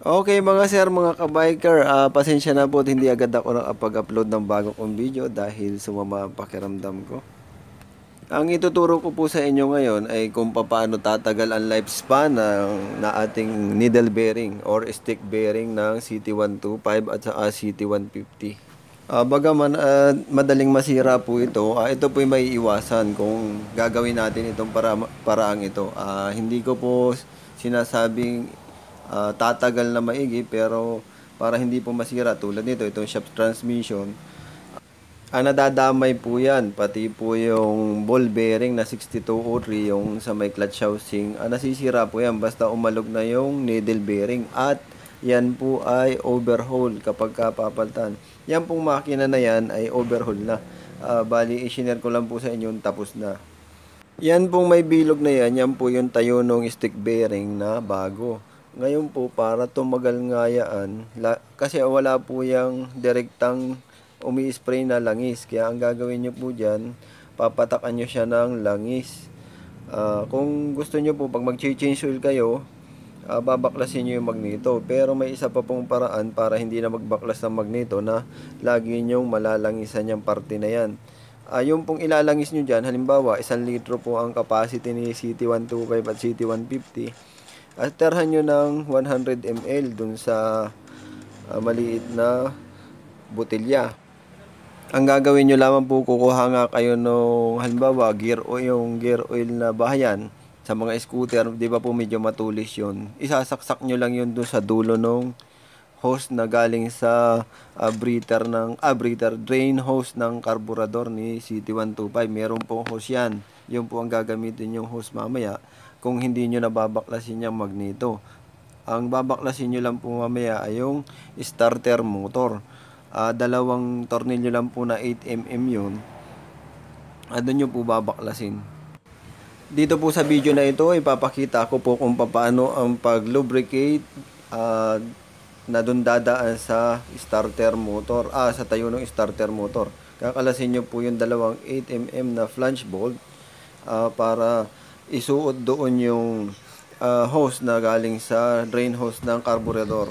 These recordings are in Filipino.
Okay mga sir, mga ka-biker, pasensya na po at hindi agad ako nakapag-upload ng bago kong video dahil sumama ang pakiramdam ko. Ang ituturo ko po sa inyo ngayon ay kung paano tatagal ang lifespan na ating needle bearing or stick bearing ng CT125 at saka CT150. Bagaman madaling masira po ito, ito po may iwasan kung gagawin natin itong paraang ito. Hindi ko po sinasabing tatagal na maigi, pero para hindi po masira tulad nito, itong shaft transmission, nadadamay po yan, pati po yung ball bearing na 6203, yung sa may clutch housing, nasisira po yan basta umalog na yung needle bearing at yan po ay overhaul kapag kapapalitan. Yan pong makina na yan ay overhaul na. Bali, i-share ko lang po sa inyo, tapos na. Yan pong may bilog na yan po yung tayo ng stick bearing na bago. Ngayon po, para tumagal nga yan, kasi wala po yung direktang umi-spray na langis. Kaya ang gagawin nyo po dyan, papatakan nyo siya ng langis. Kung gusto nyo po, pag mag-change oil kayo, babaklasin nyo yung magneto. Pero may isa pa pong paraan para hindi na magbaklas ng magneto na lagi nyong malalangisan yung parte na yan. Yung pong ilalangis nyo dyan, halimbawa, 1 litro po ang capacity ni CT125 at CT150. Terhan nyo ng 100 ml dun sa maliit na botelya. Ang gagawin nyo lamang po, kukuha nga kayo nung halimbawa gear oil, yung gear oil na bahayan sa mga scooter, di ba po medyo matulis yun. Isasaksak nyo lang yun doon sa dulo nung hose na galing sa drain hose ng carburetor ni CT125. Meron pong hose yan. Yun po ang gagamitin yung hose mamaya kung hindi nyo nababaklasin yung magneto. Ang babaklasin nyo lang po mamaya ay yung starter motor. Dalawang tornilyo lang po na 8mm yun. Doon nyo po babaklasin. Dito po sa video na ito, ipapakita ko po kung paano ang pag-lubricate na doon dadaan sa starter motor, sa tayo ng starter motor. Kakalasin nyo po yung dalawang 8mm na flange bolt para isuot doon yung hose na galing sa drain hose ng carburetor.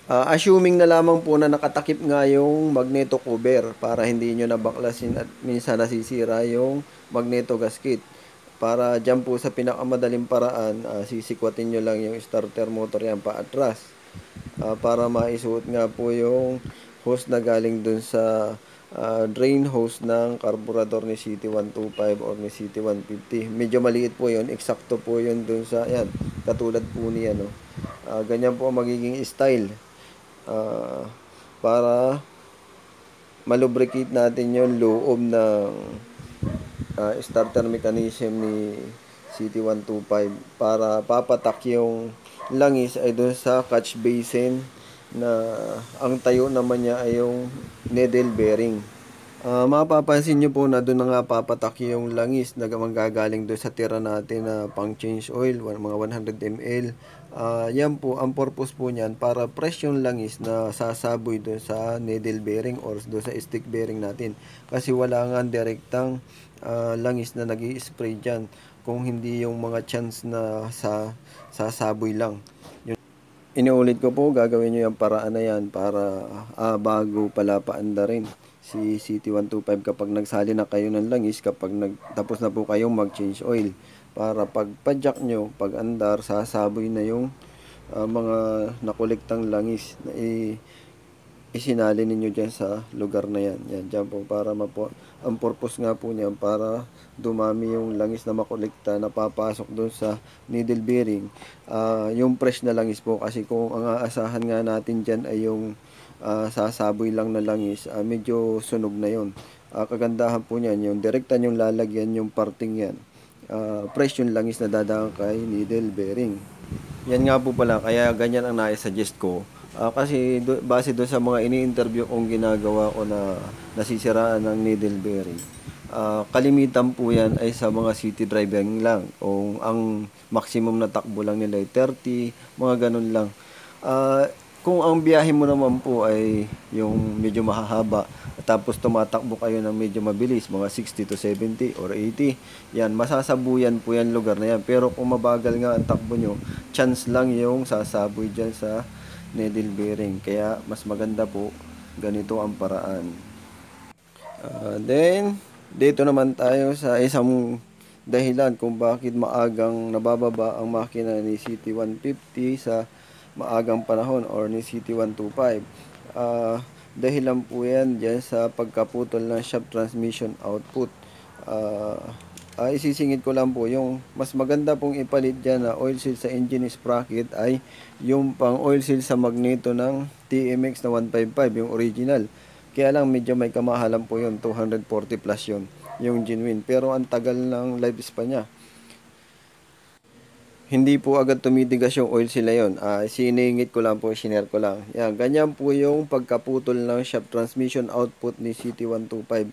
Assuming na lamang po na nakatakip nga yung magneto cover para hindi nyo nabaklasin at minsan nasisira yung magneto gasket. Para dyan po sa pinakamadaling paraan, sisikwatin nyo lang yung starter motor yan paatras. Para maisuot nga po yung hose na galing dun sa drain hose ng carburetor ni CT125 or ni CT150. Medyo maliit po yun, eksakto po yun dun sa, yan, katulad po niya, no? Ganyan po ang magiging style para malubricate natin yung loob ng starter mechanism ni CT125 para papatak yung langis ay doon sa catch basin na ang tayo naman niya ay yung needle bearing. Mapapansin nyo po na doon na nga papatak yung langis na manggagaling doon sa tira natin na pang change oil, mga 100 ml. Yan po, ang purpose po niyan para fresh yung langis na sasaboy doon sa needle bearing or doon sa stick bearing natin. Kasi wala nga direktang langis na nag-i-spray dyan kung hindi yung mga chance na sasaboy lang. Inuulit ko po, gagawin nyo yung paraan na yan para bago pala paanda rin si CT125 kapag nagsali na kayo ng langis, kapag tapos na po kayong mag-change oil. Para pag padjak nyo, pag andar, sasaboy na yung mga nakolektang langis na isinali ninyo dyan sa lugar na yan. Yan, dyan po para ang purpose nga po niyan para dumami yung langis na makolekta na papasok doon sa needle bearing. Yung fresh na langis po, kasi kung ang aasahan nga natin dyan ay yung sasaboy lang na langis, medyo sunog na yon. Kagandahan po niyan, yung direkta yung lalagyan yung parting yan. Fresh yung langis na dadaan kay needle bearing. Yan nga po pala, kaya ganyan ang nai-suggest ko. Kasi base doon sa mga ini-interview kong ginagawa ko na nasisiraan ng needle bearing, kalimitan po yan ay sa mga city driving lang. Kung ang maximum na takbo lang nila ay 30, mga ganun lang. Kung ang biyahe mo naman po ay yung medyo mahahaba, tapos tumatakbo kayo ng medyo mabilis, mga 60 to 70 or 80, yan, masasabuyan po yan lugar na yan. Pero kung mabagal nga ang takbo nyo, chance lang yung sasaboy dyan sa needle bearing. Kaya mas maganda po, ganito ang paraan. Then, dito naman tayo sa isang dahilan kung bakit maagang nabababa ang makina ni CT150 sa maagang panahon or ni CT125. Dahilan po yan dyan sa pagkaputol ng shaft transmission output. Isisingit ko lang po, yung mas maganda pong ipalit dyan na oil seal sa engine sprocket ay yung pang oil seal sa magneto ng TMX na 155, yung original. Kaya lang medyo may kamahalan po yun, 240 plus yun, yung genuine. Pero ang tagal ng lifespan niya. Hindi po agad tumitigas yung oil seal na yun. Siningit ko lang po, sinare ko lang. Yan, ganyan po yung pagkaputol ng shaft transmission output ni CT125.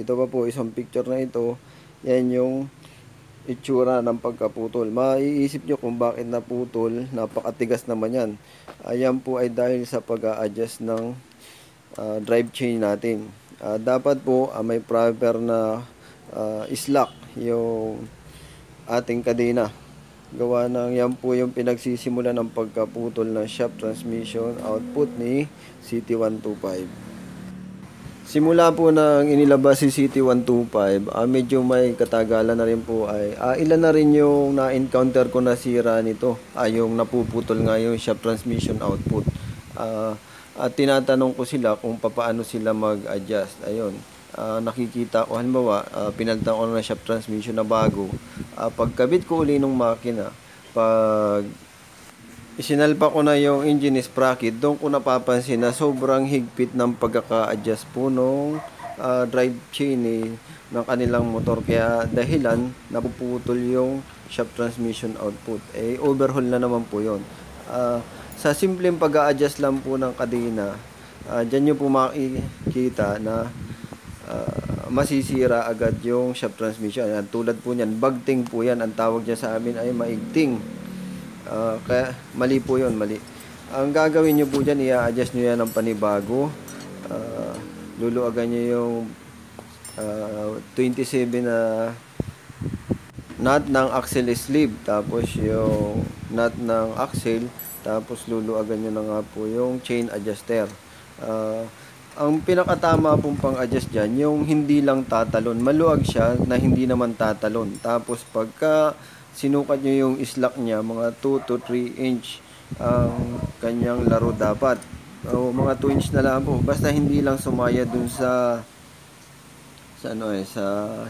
Ito pa po, isang picture na ito. Yan yung itsura ng pagkaputol. Maiisip nyo kung bakit naputol. Napakatigas naman yan. Yan po ay dahil sa pag-a-adjust ng drive chain natin. Dapat po may proper na slack yung ating kadena. Gawa ng yan po yung pinagsisimula ng pagkaputol ng shaft transmission output ni CT125. Simula po nang inilabas si CT125, medyo may katagalan na rin po ay ilan na rin yung na-encounter ko na sira nito. Yung napuputol nga yung shaft transmission output. At tinatanong ko sila kung paano sila mag-adjust. Ayun. Nakikita ko, halimbawa, pinalitan ko na shaft transmission na bago. Pagkabit ko uli ng makina, pag isinalpa ko na yung engine sprocket, doon ko napapansin na sobrang higpit ng pagkaka-adjust po nung drive chain ng kanilang motor. Kaya dahilan, napuputol yung shaft transmission output. Overhaul na naman po yun. Sa simpleng pag-a-adjust lang po ng kadena, dyan nyo po makikita na masisira agad yung shaft transmission. Yan, tulad po niyan, bagting po yan. Ang tawag niya sa amin ay maigting. Kaya mali po yun, mali. Ang gagawin nyo po dyan, i-adjust nyo yan ng panibago. Luluagan nyo yung 27 na nut ng axle sleeve, tapos yung nut ng axle, tapos luluagan nyo na nga po yung chain adjuster. Ang pinakatama pong pang-adjust dyan, yung hindi lang tatalon. Maluwag siya na hindi naman tatalon. Tapos pagka sinukat nyo yung slack niya, mga 2 to 3 inch ang kanyang laro dapat. Mga 2 inch na lang po. Basta hindi lang sumaya dun sa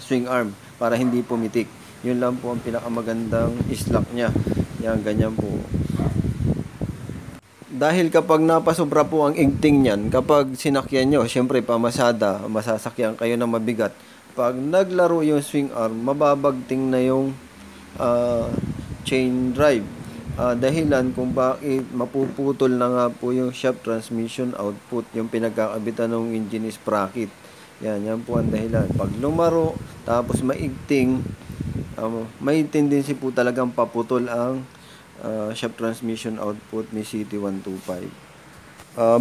swing arm para hindi pumitik. Yun lang po ang pinakamagandang slack niya. Yan, ganyan po. Dahil kapag napasobra po ang igting niyan, kapag sinakyan nyo, syempre pamasada, masasakyan kayo ng mabigat. Pag naglaro yung swing arm, mababagting na yung chain drive. Dahilan kung bakit mapuputol na nga po yung shaft transmission output, yung pinagkakabitan ng engine sprocket. Yan po ang dahilan. Pag lumaro, tapos maigting, may tendency po talagang paputol ang shaft transmission output ni CT125.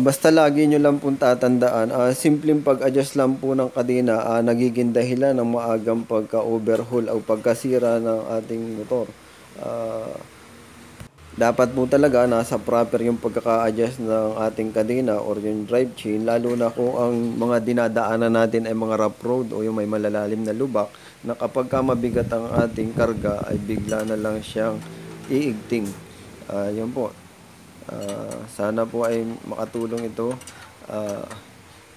Basta lagi nyo lang pong tatandaan, simpleng pag-adjust lang po ng kadena, nagiging dahilan ng maagang pagka-overhaul o pagkasira ng ating motor. Dapat po talaga nasa proper yung pagkaka-adjust ng ating kadena or yung drive chain, lalo na kung ang mga dinadaanan natin ay mga rough road o yung may malalalim na lubak, na kapag mabigat ang ating karga ay bigla na lang siyang iigting. Yun po. Sana po ay makatulong ito.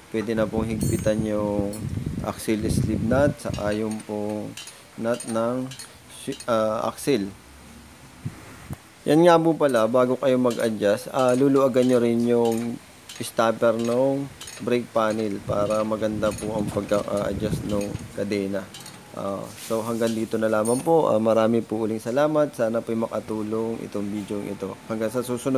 Pwede na pong higpitan yung axle sleeve nut saka yung pong nut ng axle. Yan nga po pala, bago kayo mag-adjust, luluagan nyo rin yung stopper ng brake panel para maganda po ang pagka-adjust ng kadena. So hanggang dito na lamang po. Marami po uling salamat. Sana po makatulong itong video ito. Hanggang sa susunod.